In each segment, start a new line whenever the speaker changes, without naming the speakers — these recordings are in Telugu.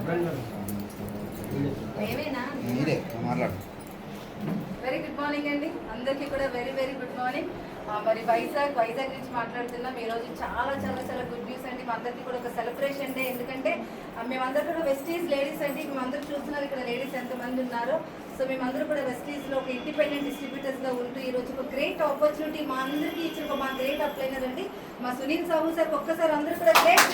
వెరీ గుడ్ మార్నింగ్ అండి అందరికీ కూడా వెరీ వెరీ గుడ్ మార్నింగ్. మరి వైజాగ్ నుంచి మాట్లాడుతున్నాం. ఈరోజు చాలా చాలా చాలా గుడ్ న్యూస్ అండి. మా అందరికీ కూడా ఒక సెలబ్రేషన్ డే. ఎందుకంటే మేమందరూ కూడా వెస్టీజ్ లేడీస్ అండి. మేమందరూ చూస్తున్నారు ఇక్కడ లేడీస్ ఎంతమంది ఉన్నారు. సో మేమందరూ కూడా వెస్టీజ్లో ఒక ఇండిపెండెంట్ డిస్ట్రిబ్యూటర్స్గా ఉంటూ ఈరోజు ఒక గ్రేట్ ఆపర్చునిటీ మా అందరికీ ఇచ్చిన మా గ్రేట్ అప్లైనర్ అండి మా సునీల్ సాహు సార్. ఒక్కసారి అందరూ కూడా గ్రేట్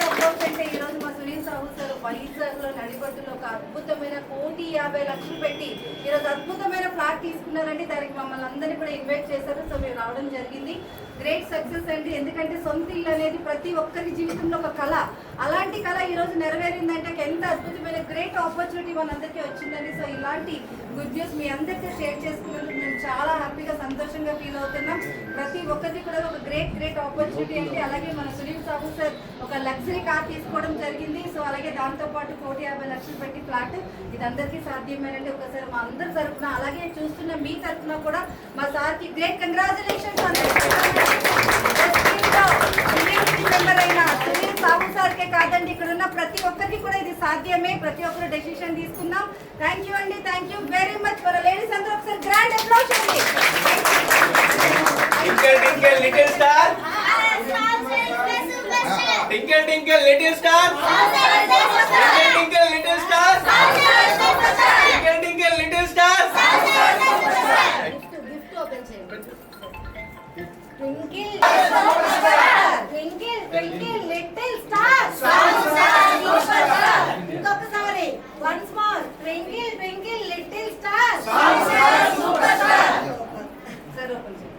అప్రోచ్ అంటే ఈరోజు మా సునీల్ సాహు సార్ వైజాగ్లో నడిపట్టులో ఒక అద్భుతమైన 1,50,00,000 పెట్టి ఈరోజు అద్భుతమైన ఫ్లాట్ తీసుకున్నారండి. దానికి మమ్మల్ని అందరినీ కూడా ఇన్వైట్ చేశారు. సో మేము రావడం జరిగింది. గ్రేట్ సక్సెస్ అండి. ఎందుకంటే సొంత ఇల్లు అనేది ప్రతి ఒక్కరి జీవితంలో ఒక కళ. అలాంటి కళ ఈరోజు నెరవేరిందంటే ఎంత అద్భుతమైన గ్రేట్ ఆపర్చునిటీ మనందరికీ వచ్చిందండి. సో ఇలాంటి గుడ్ న్యూస్ మీ అందరికీ షేర్ చేసుకున్నందుకు మేము చాలా హ్యాపీగా సంతోషంగా ఫీల్ అవుతున్నాం. ప్రతి ఒక్కరికి కూడా ఒక గ్రేట్ ఆపర్చునిటీ అండి. అలాగే మన సునీల్ సాహు సార్ ఒక లగ్జరీ కార్ తీసుకోవడం జరిగింది. సో అలాగే దాంతోపాటు 1,50,00,000 పెట్టి ఫ్లాట్ ఇది అందరికీ సాధ్యమేనండి. ఒకసారి మా అందరి తరఫున అలాగే చూస్తున్న మీ తరఫున కూడా మా సార్కి గ్రేట్ కంగ్రాచులేషన్స్. మెంబర్ అయిన సునీల్ సాహు సార్కే కాదండి, ఇక్కడ ఉన్న ప్రతి ఒక్కరికి కూడా ఇది సాధ్యమే. ప్రతి ఒక్కరు డెసిషన్ తీసుకుందాం. థ్యాంక్ యూ అండి. Thank you very much for ladies అందరూ ఒకసారి గ్రాండ్ అప్లాజ్ చేయండి.
Twinkle twinkle little star, twinkle twinkle little star, twinkle twinkle little star, twinkle twinkle little star.
Gift open చేయండి. ట్వింకిల్ ట్వింకిల్ లిటిల్ స్టార్, ఇంకొకసారి once more twinkle twinkle little star. సరే ఓపెన్ చేయండి.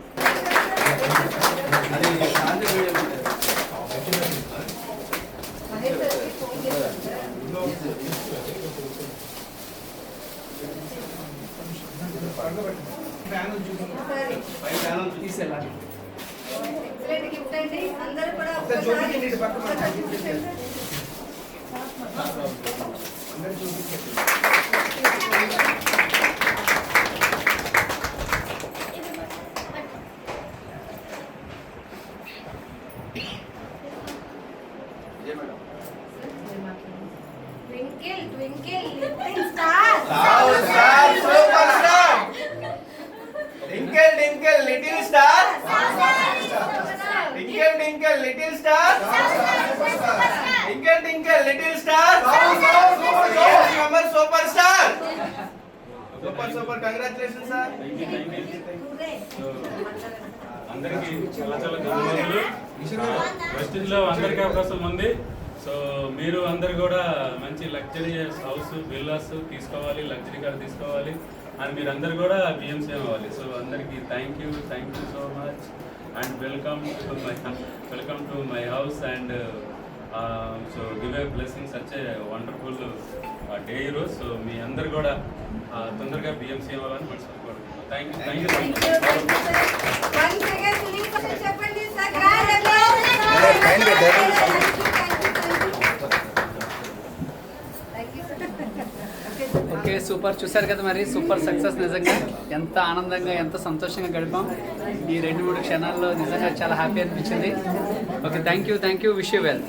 ఎక్సలెంట్ గిఫ్ట్ అండి. అందరూ కూడా twinkle twinkle little star,
Star, superstar. Twinkle twinkle little star, twinkle twinkle little star, twinkle twinkle little star. Yes, member superstar. Super. Congratulations, sir.
అందరికీ చాలా చాలా ధన్యవాదాలు. వెస్టిజ్లో అందరికీ అవకాశం ఉంది. సో మీరు అందరు కూడా మంచి లగ్జరీ హౌస్ విల్లాస్ తీసుకోవాలి, లగ్జరీ కార్ తీసుకోవాలి అని మీరు అందరు కూడా బిఎంసీ అవ్వాలి. సో అందరికీ thank you so much and welcome to my house and so give a blessing such a wonderful day ఈరోజు. సో మీ అందరు కూడా తొందరగా బిఎంసీ అవ్వాలని మనసు కోరుకుంటున్నాను. Thank you.
Okay, super. చూసారు కదా మరి, సూపర్ సక్సెస్. నిజంగా ఎంత ఆనందంగా ఎంత సంతోషంగా గడిపాం ఈ 2-3 క్షణాల్లో. నిజంగా చాలా హ్యాపీ అనిపించింది. Okay, thank you. Wish you well.